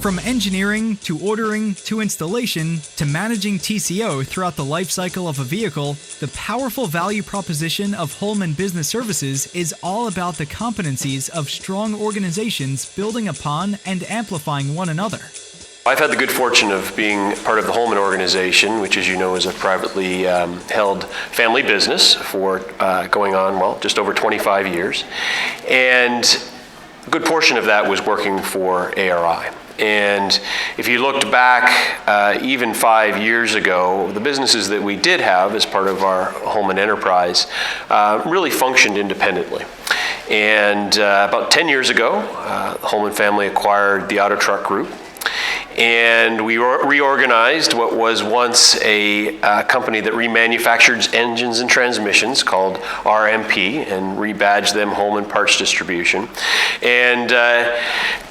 From engineering to ordering to installation to managing TCO throughout the life cycle of a vehicle, the powerful value proposition of Holman Business Services is all about the competencies of strong organizations building upon and amplifying one another. I've had the good fortune of being part of the Holman organization, which, as you know, is a privately held family business for going on, just over 25 years. And a good portion of that was working for ARI. And if you looked back even 5 years ago, the businesses that we did have as part of our Holman enterprise really functioned independently. And about 10 years ago, the Holman family acquired the Auto Truck Group. And we reorganized what was once a company that remanufactured engines and transmissions called RMP and rebadged them Holman Parts Distribution. And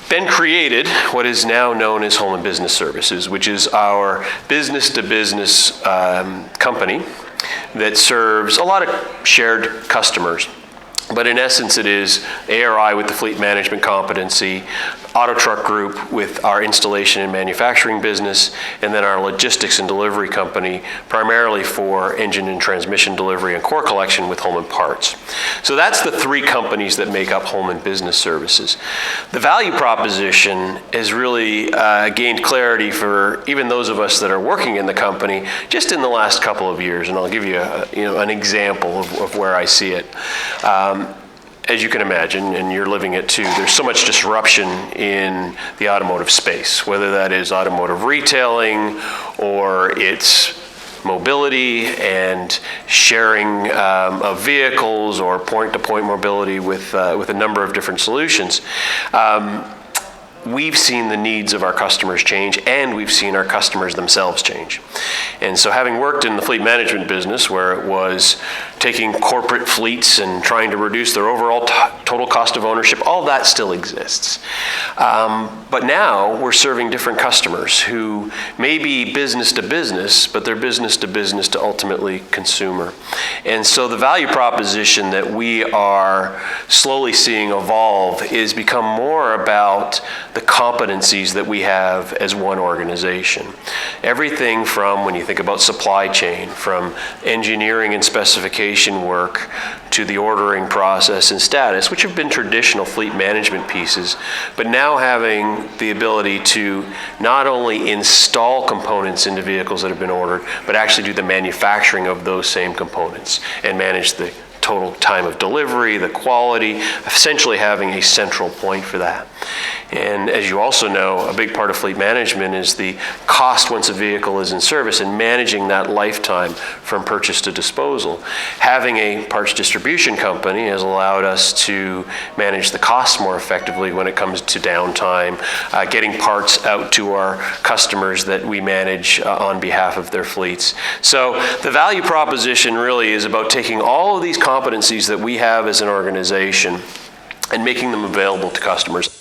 then created what is now known as Holman Business Services, which is our business-to-business company that serves a lot of shared customers. But in essence, it is ARI with the fleet management competency, Auto Truck Group with our installation and manufacturing business, and then our logistics and delivery company, primarily for engine and transmission delivery and core collection with Holman Parts. So that's the three companies that make up Holman Business Services. The value proposition has really gained clarity for even those of us that are working in the company just in the last couple of years, and I'll give you an example of where I see it. As you can imagine, and you're living it too, there's so much disruption in the automotive space, whether that is automotive retailing or it's mobility and sharing of vehicles or point-to-point mobility with a number of different solutions. We've seen the needs of our customers change, and we've seen our customers themselves change. And so having worked in the fleet management business where it was taking corporate fleets and trying to reduce their overall total cost of ownership, all that still exists. But now we're serving different customers who may be business to business, but they're business to ultimately consumer. And so the value proposition that we are slowly seeing evolve is become more about the competencies that we have as one organization. Everything from, when you think about supply chain, from engineering and specification work to the ordering process and status, which have been traditional fleet management pieces, but now having the ability to not only install components into vehicles that have been ordered, but actually do the manufacturing of those same components and manage the total time of delivery, the quality, essentially having a central point for that. And as you also know, a big part of fleet management is the cost once a vehicle is in service and managing that lifetime from purchase to disposal. Having a parts distribution company has allowed us to manage the costs more effectively when it comes to downtime, getting parts out to our customers that we manage on behalf of their fleets. So the value proposition really is about taking all of these competencies that we have as an organization and making them available to customers.